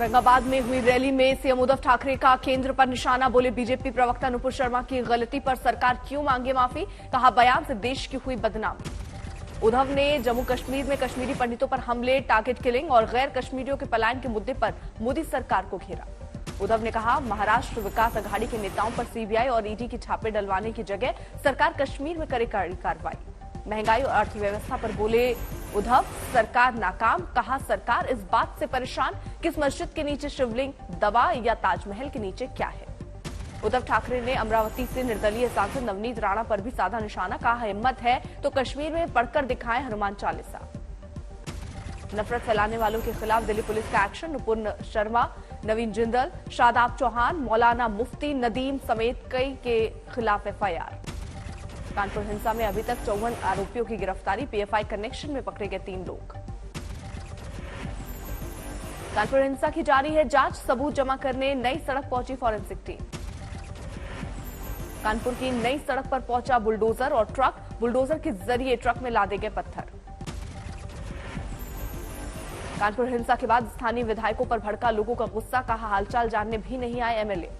औरंगाबाद में हुई रैली में सीएम उद्धव ठाकरे का केंद्र पर निशाना। बोले बीजेपी प्रवक्ता नुपुर शर्मा की गलती पर सरकार क्यों मांगे माफी। कहा बयान से देश की हुई बदनामी। उद्धव ने जम्मू कश्मीर में कश्मीरी पंडितों पर हमले, टारगेट किलिंग और गैर कश्मीरियों के पलायन के मुद्दे पर मोदी सरकार को घेरा। उद्धव ने कहा महाराष्ट्र विकास अघाड़ी के नेताओं पर सीबीआई और ईडी की छापे डलवाने की जगह सरकार कश्मीर में करे कड़ी कार्रवाई। महंगाई और अर्थव्यवस्था पर बोले उद्धव सरकार नाकाम। कहा सरकार इस बात से परेशान किस मस्जिद के नीचे शिवलिंग दबा या ताजमहल के नीचे क्या है। उद्धव ठाकरे ने अमरावती से निर्दलीय सांसद नवनीत राणा पर भी साधा निशाना। कहा हिम्मत है तो कश्मीर में पढ़कर दिखाएं हनुमान चालीसा। नफरत फैलाने वालों के खिलाफ दिल्ली पुलिस का एक्शन। नुपुर शर्मा, नवीन जिंदल, शादाब चौहान, मौलाना मुफ्ती, नदीम समेत कई के खिलाफ एफआईआर। कानपुर हिंसा में अभी तक 54 आरोपियों की गिरफ्तारी। पीएफआई कनेक्शन में पकड़े गए 3 लोग। कानपुर हिंसा की जारी है जांच। सबूत जमा करने नई सड़क पहुंची फॉरेंसिक टीम। कानपुर की नई सड़क पर पहुंचा बुलडोजर और ट्रक। बुलडोजर के जरिए ट्रक में लादे गए पत्थर। कानपुर हिंसा के बाद स्थानीय विधायकों पर भड़का लोगों का गुस्सा। कहा हालचाल जानने भी नहीं आए एमएलए।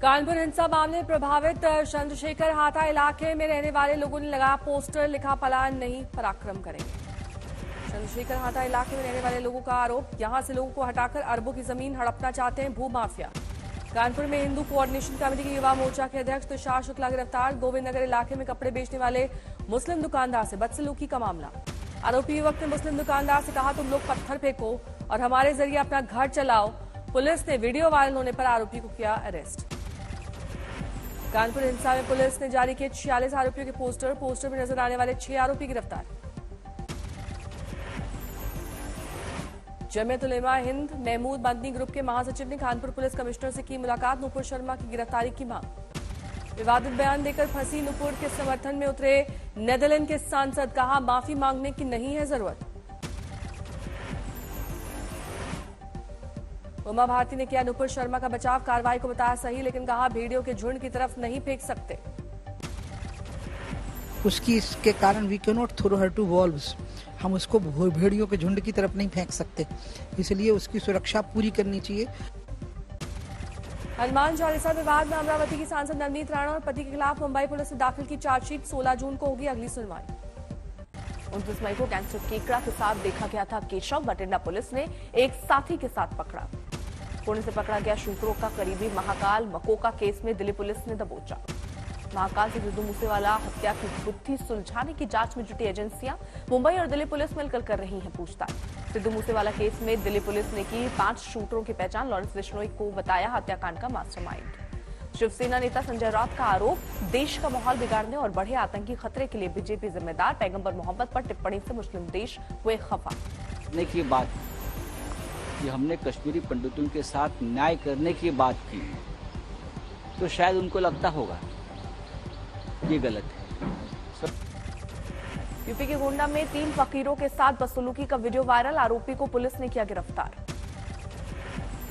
कानपुर हिंसा मामले प्रभावित चंद्रशेखर हाथा इलाके में रहने वाले लोगों ने लगाया पोस्टर, लिखा पलायन नहीं पराक्रम करेंगे। चंद्रशेखर हाथा इलाके में रहने वाले लोगों का आरोप, यहां से लोगों को हटाकर अरबों की जमीन हड़पना चाहते हैं भूमाफिया। कानपुर में हिंदू कोऑर्डिनेशन कमेटी के युवा मोर्चा के अध्यक्ष तुषार शुक्ला गिरफ्तार। गोविंद नगर इलाके में कपड़े बेचने वाले मुस्लिम दुकानदार से बदसलूकी का मामला। आरोपी युवक ने मुस्लिम दुकानदार से कहा तुम लोग पत्थर फेंको और हमारे जरिए अपना घर चलाओ। पुलिस ने वीडियो वायरल होने पर आरोपी को किया अरेस्ट। कानपुर हिंसा में पुलिस ने जारी किए 46 आरोपियों के पोस्टर। पोस्टर में नजर आने वाले 6 आरोपी गिरफ्तार। जमीयत उलेमा हिंद महमूद मदनी ग्रुप के महासचिव ने कानपुर पुलिस कमिश्नर से की मुलाकात। नुपुर शर्मा की गिरफ्तारी की मांग। विवादित बयान देकर फंसी नुपुर के समर्थन में उतरे नेदरलैंड के सांसद। कहा माफी मांगने की नहीं है जरूरत। उमा भारती ने किया नुपुर शर्मा का बचाव। कार्रवाई को बताया सही, लेकिन कहा भेड़ियों के झुंड की तरफ नहीं फेंक सकते। उसकी इसके कारण we can not throw her to wolves. हम उसको भेड़ियों के झुंड की तरफ नहीं फेंक सकते, इसलिए उसकी सुरक्षा पूरी करनी चाहिए। हनुमान चालीसा विवाद में अमरावती की सांसद नवनीत राणा और पति के खिलाफ मुंबई पुलिस ने दाखिल की चार्जशीट। 16 जून को होगी अगली सुनवाई। 29 मई को गैंगस्टर केकड़ा के साथ देखा गया था केशव। बठिंडा पुलिस ने एक साथी के साथ पकड़ा। पुणे से पकड़ा गया शूटरों का करीबी महाकाल मकोका केस में दिल्ली पुलिस ने दबोचा। महाकाल से सिद्धू मूसेवाला हत्या की गुत्थी सुलझाने की जांच में जुटी एजेंसियां। मुंबई और दिल्ली पुलिस मिलकर कर रही हैं पूछताछ। सिद्धू मूसेवाला केस में दिल्ली पुलिस ने की 5 शूटरों की पहचान। लॉरेंस बिश्नोई को बताया हत्याकांड का मास्टरमाइंड। शिवसेना नेता संजय राउत का आरोप, देश का माहौल बिगाड़ने और बढ़े आतंकी खतरे के लिए बीजेपी जिम्मेदार। पैगंबर मोहम्मद पर टिप्पणी से मुस्लिम देश हुए खफा। की बात कि हमने कश्मीरी पंडितों के साथ न्याय करने की बात की, तो शायद उनको लगता होगा ये गलत है। यूपी के गोंडा में 3 फकीरों के साथ बदसलूकी का वीडियो वायरल। आरोपी को पुलिस ने किया गिरफ्तार।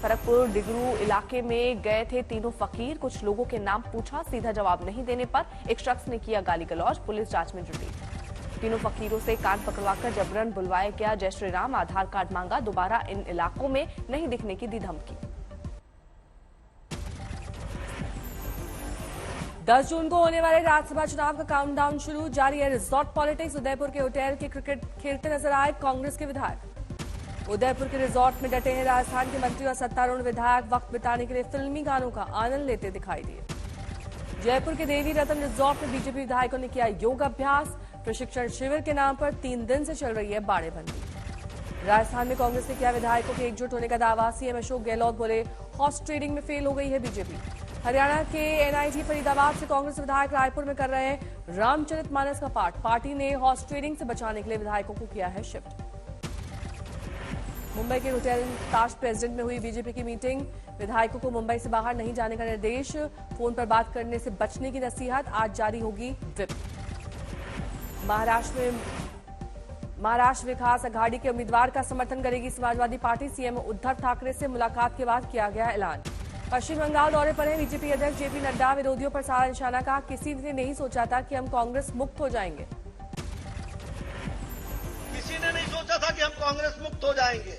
फरकपुर डिगरू इलाके में गए थे तीनों फकीर। कुछ लोगों के नाम पूछा, सीधा जवाब नहीं देने पर एक शख्स ने किया गाली गलौज। पुलिस जांच में जुटी। तीनों फकीरों से कान पकड़वाकर जबरन बुलवाया गया। जय श्री राम, आधार कार्ड मांगा। दोबारा इन इलाकों में नहीं दिखने की दी धमकी। 10 जून को होने वाले राज्यसभा चुनाव का काउंटडाउन शुरू। जारी है रिजॉर्ट पॉलिटिक्स। उदयपुर के होटल के क्रिकेट खेलते नजर आए कांग्रेस के विधायक। उदयपुर के रिजॉर्ट में डटे हैं राजस्थान के मंत्री और सत्तारूढ़ विधायक। वक्त बिताने के लिए फिल्मी गानों का आनंद लेते दिखाई दिए। जयपुर के देवी रतन रिजॉर्ट में बीजेपी विधायकों ने किया योग अभ्यास। प्रशिक्षण शिविर के नाम पर 3 दिन से चल रही है बाड़ेबंदी। राजस्थान में कांग्रेस ने किया विधायकों के एकजुट होने का दावा। सीएम अशोक गहलोत बोले हॉर्स ट्रेडिंग में फेल हो गई है बीजेपी। हरियाणा के एनआईटी फरीदाबाद से कांग्रेस विधायक रायपुर में कर रहे हैं रामचरितमानस का पाठ। पार्टी ने हॉर्स ट्रेडिंग से बचाने के लिए विधायकों को किया है शिफ्ट। मुंबई के होटल ताज प्रेसिडेंट में हुई बीजेपी की मीटिंग। विधायकों को मुंबई से बाहर नहीं जाने का निर्देश। फोन पर बात करने से बचने की नसीहत। आज जारी होगी व्हिप। महाराष्ट्र विकास अघाड़ी के उम्मीदवार का समर्थन करेगी समाजवादी पार्टी। सीएम उद्धव ठाकरे से मुलाकात के बाद किया गया ऐलान। पश्चिम बंगाल दौरे पर हैं बीजेपी अध्यक्ष जेपी नड्डा। विरोधियों पर सारा निशाना। कहा किसी ने नहीं सोचा था कि हम कांग्रेस मुक्त हो जाएंगे। कांग्रेस मुक्त हो जाएंगे।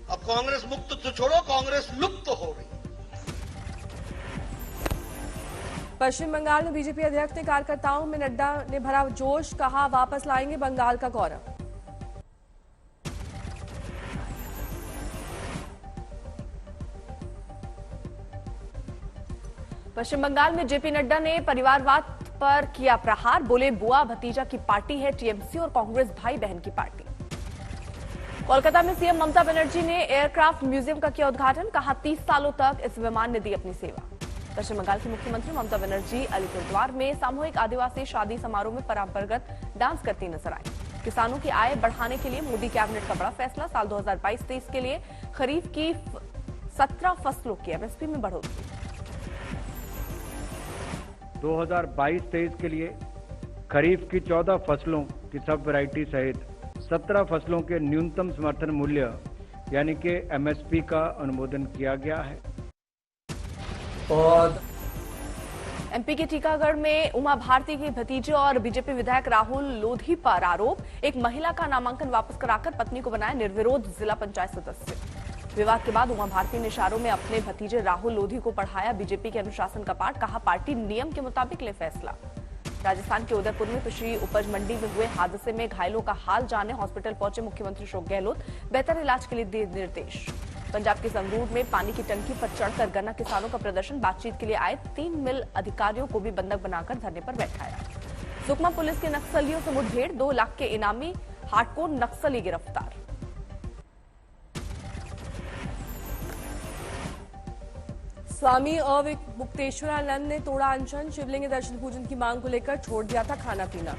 अब कांग्रेस मुक्त तो छोड़ो, कांग्रेस लुप्त हो गई। पश्चिम बंगाल में बीजेपी अध्यक्ष ने कार्यकर्ताओं में नड्डा ने भरा जोश, कहा वापस लाएंगे बंगाल का गौरव। पश्चिम बंगाल में जेपी नड्डा ने परिवारवाद पर किया प्रहार, बोले बुआ भतीजा की पार्टी है टीएमसी और कांग्रेस भाई बहन की पार्टी। कोलकाता में सीएम ममता बनर्जी ने एयरक्राफ्ट म्यूजियम का किया उद्घाटन, कहा 30 सालों तक इस विमान ने दी अपनी सेवा। पश्चिम बंगाल की मुख्यमंत्री ममता बनर्जी अलीपुरद्वार में सामूहिक आदिवासी शादी समारोह में परंपरागत डांस करती नजर आई। किसानों की आय बढ़ाने के लिए मोदी कैबिनेट का बड़ा फैसला, साल 2022-23 के लिए खरीफ की 17 फसलों की एमएसपी में बढ़ोतरी। 2022-23 के लिए खरीफ की 14 फसलों की सब वैरायटी सहित 17 फसलों के न्यूनतम समर्थन मूल्य यानी कि एमएसपी का अनुमोदन किया गया है। और एमपी के टीकागढ़ में उमा भारती के भतीजे और बीजेपी विधायक राहुल लोधी पर आरोप, एक महिला का नामांकन वापस कराकर पत्नी को बनाया निर्विरोध जिला पंचायत सदस्य। विवाद के बाद उमा भारती ने इशारों में अपने भतीजे राहुल लोधी को पढ़ाया बीजेपी के अनुशासन का पाठ, कहा पार्टी नियम के मुताबिक ले फैसला। राजस्थान के उदयपुर में कृषि उपज मंडी में हुए हादसे में घायलों का हाल जाने हॉस्पिटल पहुंचे मुख्यमंत्री अशोक गहलोत, बेहतर इलाज के लिए दिए निर्देश। पंजाब के संगरूर में पानी की टंकी पर चढ़कर गन्ना किसानों का प्रदर्शन, बातचीत के लिए आए 3 मिल अधिकारियों को भी बंधक बनाकर धरने पर बैठाया। सुकमा पुलिस के नक्सलियों से मुठभेड़, 2 लाख के इनामी हार्डकोर नक्सली गिरफ्तार। स्वामी अवमुक्तेश्वरानंद ने तोड़ा अनशन, शिवलिंग दर्शन पूजन की मांग को लेकर छोड़ दिया था खाना पीना।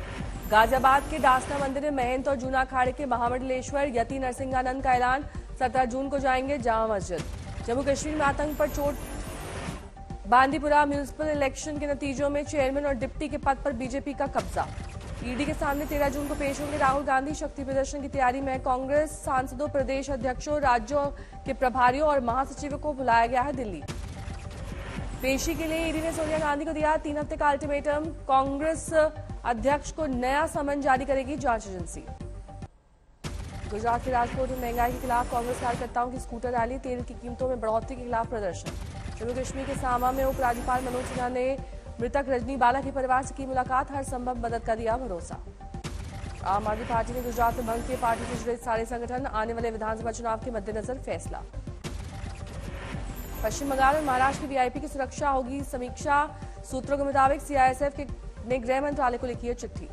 गाजियाबाद के डासना मंदिर में महंत और जूना अखाड़े के महामंडलेश्वर यति नरसिंहानंद का ऐलान, 17 जून को जाएंगे जामा मस्जिद। जम्मू कश्मीर में आतंक पर चोट, बांदीपुरा म्यूनिसिपल इलेक्शन के नतीजों में चेयरमैन और डिप्टी के पद पर बीजेपी का कब्जा। ईडी के सामने 13 जून को पेश होंगे राहुल गांधी, शक्ति प्रदर्शन की तैयारी में कांग्रेस सांसदों, प्रदेश अध्यक्षों, राज्यों के प्रभारियों और महासचिवों को बुलाया गया है दिल्ली। पेशी के लिए ईडी ने सोनिया गांधी को दिया 3 हफ्ते का अल्टीमेटम, कांग्रेस अध्यक्ष को नया समन जारी करेगी जांच एजेंसी। गुजरात के राजकोट में महंगाई के खिलाफ कांग्रेस कार्यकर्ताओं की स्कूटर रैली, तेल की कीमतों में बढ़ोतरी के खिलाफ प्रदर्शन। जम्मू कश्मीर के सामा में उपराज्यपाल मनोज सिन्हा ने मृतक रजनी बाला के परिवार से की मुलाकात, हर संभव मदद का दिया भरोसा। आम आदमी पार्टी ने गुजरात में भंग किए पार्टी से जुड़े सारे संगठन, आने वाले विधानसभा चुनाव के मद्देनजर फैसला। पश्चिम बंगाल और महाराष्ट्र की वीआईपी की सुरक्षा होगी समीक्षा, सूत्रों के मुताबिक सीआईएसएफ ने गृह मंत्रालय को लिखी है चिट्ठी।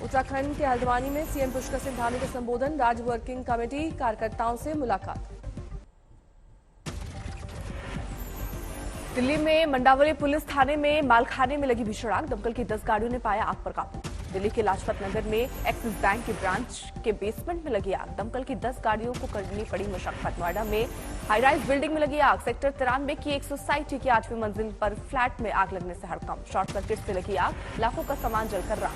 उत्तराखंड के हल्द्वानी में सीएम पुष्कर सिंह धामी का संबोधन, राज्य वर्किंग कमेटी कार्यकर्ताओं से मुलाकात। दिल्ली में मंडावली पुलिस थाने में मालखाने में लगी भीषण आग, दमकल की 10 गाड़ियों ने पाया आग पर काबू। दिल्ली के लाजपत नगर में एक्सिस बैंक की ब्रांच के बेसमेंट में लगी आग, दमकल की 10 गाड़ियों को करनी पड़ी मशक्कत। नोएडा में हाईराइज बिल्डिंग में लगी आग, सेक्टर 93 की एक सोसाइटी की 8वीं मंजिल पर फ्लैट में आग लगने से हड़कंप, शॉर्ट सर्किट से लगी आग, लाखों का सामान जलकर राख।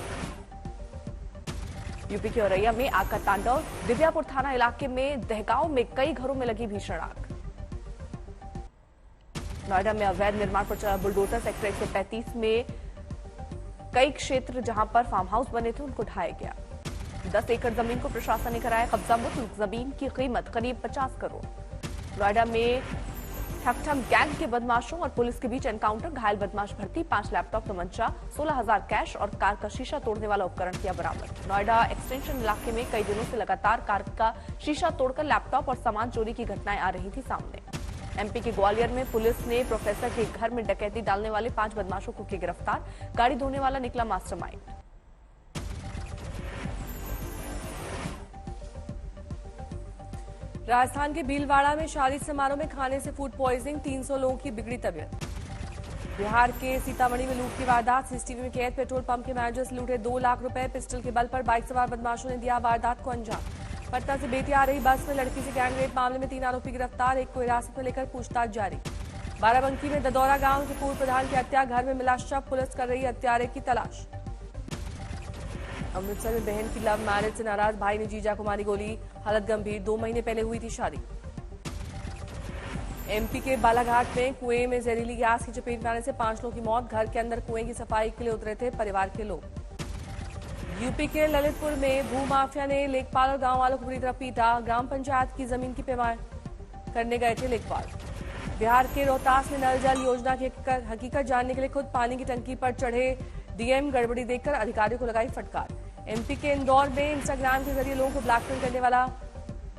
यूपी के औरैया में आग का तांडव, दिव्यापुर थाना इलाके में दहगांव में कई घरों में लगी भीषण आग। नोएडा में अवैध निर्माण पर चला बुलडोजर, सेक्टर 135 में कई क्षेत्र जहां पर फार्म हाउस बने थे उनको ढाया गया। 10 एकड़ जमीन को प्रशासन ने कराया कब्जा मुक्त, जमीन की कीमत करीब 50 करोड़। नोएडा में ठकठक गैंग के बदमाशों और पुलिस के बीच एनकाउंटर, घायल बदमाश भर्ती, 5 लैपटॉप, तमंचा, 16,000 कैश और कार का शीशा तोड़ने वाला उपकरण किया बरामद। नोएडा एक्सटेंशन इलाके में कई दिनों से लगातार कार का शीशा तोड़कर लैपटॉप और सामान चोरी की घटनाएं आ रही थी सामने। एमपी के ग्वालियर में पुलिस ने प्रोफेसर के घर में डकैती डालने वाले 5 बदमाशों को किया गिरफ्तार, गाड़ी धोने वाला निकला मास्टरमाइंड। राजस्थान के भीलवाड़ा में शादी समारोह में खाने से फूड पॉइजनिंग, 300 लोगों की बिगड़ी तबीयत। बिहार के सीतामढ़ी में लूट की वारदात, सीसीटीवी में कैद, पेट्रोल पंप के मैनेजर से लूटे 2 लाख रुपए, पिस्टल के बल पर बाइक सवार बदमाशों ने दिया वारदात को अंजाम। पटना से बेतिया आ रही बस में लड़की से गैंग रेप मामले में 3 आरोपी गिरफ्तार, एक को हिरासत में लेकर पूछताछ जारी। बाराबंकी में ददौरा गांव के पूर्व प्रधान की हत्या, घर में मिला शव, पुलिस कर रही हत्यारे की तलाश। अमृतसर में बहन की लव मैरिज से नाराज भाई ने जीजा को मारी गोली, हालत गंभीर, 2 महीने पहले हुई थी शादी। एमपी के बालाघाट में कुएं में जहरीली गैस की चपेट में आने से 5 लोगों की मौत, घर के अंदर कुएं की सफाई के लिए उतरे थे परिवार के लोग। यूपी के ललितपुर में भू माफिया ने लेखपाल और गांव वालों को बुरी तरह पीटा। ग्राम पंचायत की जमीन की पैमाई करने गए थे लेखपाल। बिहार के रोहतास में नल जल योजना की हकीकत जानने के लिए खुद पानी की टंकी पर चढ़े डीएम गड़बड़ी देखकर अधिकारियों को लगाई फटकार। एमपी के इंदौर में इंस्टाग्राम के जरिए लोगों को ब्लैकमेल करने वाला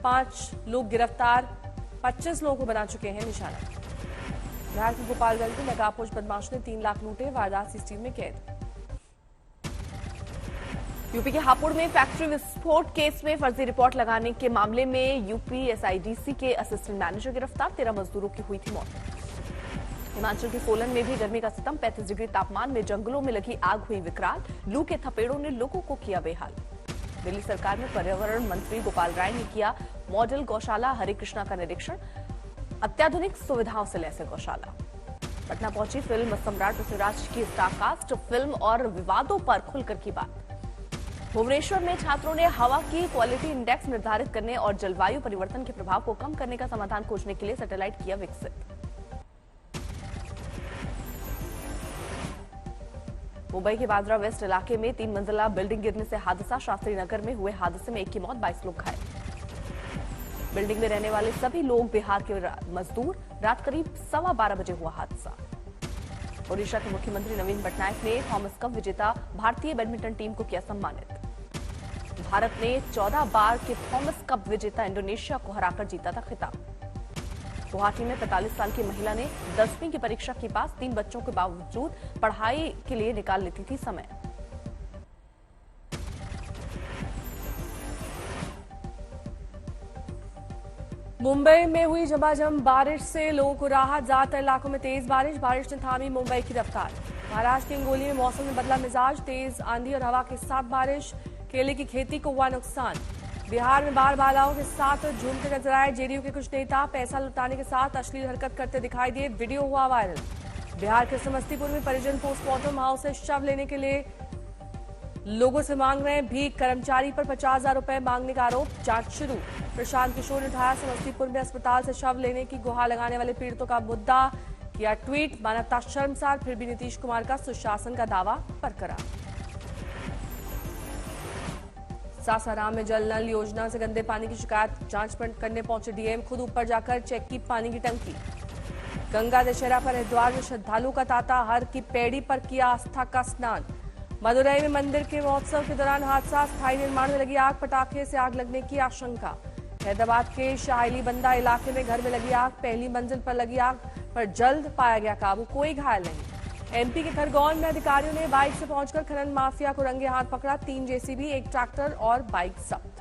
5 लोग गिरफ्तार, 25 लोगों को बना चुके हैं निशाना। बिहार के गोपालगंज में नकाबपोश बदमाश ने 3 लाख लूटे, वारदात सीसीटीवी में कैद। यूपी के हापुड़ में फैक्ट्री विस्फोट केस में फर्जी रिपोर्ट लगाने के मामले में यूपी एसआईडीसी के असिस्टेंट मैनेजर गिरफ्तार, 13 मजदूरों की हुई थी मौत। हिमाचल के सोलन में भी गर्मी का सितम, 35 डिग्री तापमान में जंगलों में लगी आग हुई विकराल, लू के थपेड़ों ने लोगों को किया बेहाल। दिल्ली सरकार में पर्यावरण मंत्री गोपाल राय ने किया मॉडल गौशाला हरे कृष्णा का निरीक्षण, अत्याधुनिक सुविधाओं से लैस गौशाला। पटना पहुंची फिल्म सम्राट पृथ्वीराज की स्टार कास्ट, फिल्म और विवादों पर खुलकर की बात। भुवनेश्वर में छात्रों ने हवा की क्वालिटी इंडेक्स निर्धारित करने और जलवायु परिवर्तन के प्रभाव को कम करने का समाधान खोजने के लिए सैटेलाइट किया विकसित। मुंबई के बांद्रा वेस्ट इलाके में 3 मंजिला बिल्डिंग गिरने से हादसा, शास्त्री नगर में हुए हादसे में 1 की मौत, 22 लोग घायल। बिल्डिंग में रहने वाले सभी लोग बिहार के मजदूर, रात करीब 12:15 बजे हुआ हादसा। ओडिशा के मुख्यमंत्री नवीन पटनायक ने थॉमस कप विजेता भारतीय बैडमिंटन टीम को किया सम्मानित। भारत ने 14 बार के थॉमस कप विजेता इंडोनेशिया को हराकर जीता था खिताब। गुवाहाटी में 45 साल की महिला ने 10वीं की परीक्षा के पास 3 बच्चों के बावजूद पढ़ाई के लिए निकाल लेती थी समय। मुंबई में हुई झमाझम बारिश से लोगों को राहत, ज्यादातर इलाकों में तेज बारिश ने थामी मुंबई की रफ्तार। महाराष्ट्र के हिंगोली में मौसम में बदला मिजाज, तेज आंधी और हवा के साथ बारिश, केले की खेती को हुआ नुकसान। बिहार में बाढ़ बालाओं के साथ झूमते नजर आए जेडीयू के कुछ नेता, पैसा लुटाने के साथ अश्लील हरकत करते दिखाई दिए, वीडियो हुआ वायरल। बिहार के समस्तीपुर में परिजन पोस्टमार्टम हाउस से शव लेने के लिए लोगों से मांग रहे हैं भीख, कर्मचारी पर 50,000 रुपए मांगने का आरोप, जांच शुरू। प्रशांत किशोर ने उठाया समस्तीपुर में अस्पताल से शव लेने की गुहार लगाने वाले पीड़ितों का मुद्दा, किया ट्वीट, मानवता शर्मसार, फिर भी नीतीश कुमार का सुशासन का दावा बरकरार। सासाराम में जल नल योजना से गंदे पानी की शिकायत, जांच करने पहुंचे डीएम, खुद ऊपर जाकर चेक की पानी की टंकी। गंगा दशहरा पर हरिद्वार में श्रद्धालु का तांता, हर की पैड़ी पर किया आस्था का स्नान। मदुरई में मंदिर के महोत्सव के दौरान हादसा, स्थायी निर्माण में लगी आग, पटाखे से आग लगने की आशंका। हैदराबाद के शाहिली बंदा इलाके में घर में लगी आग, पहली मंजिल पर लगी आग पर जल्द पाया गया काबू, कोई घायल नहीं। एमपी के खरगोन में अधिकारियों ने बाइक से पहुंचकर खनन माफिया को रंगे हाथ पकड़ा, 3 जेसीबी, 1 ट्रैक्टर और बाइक जब्त।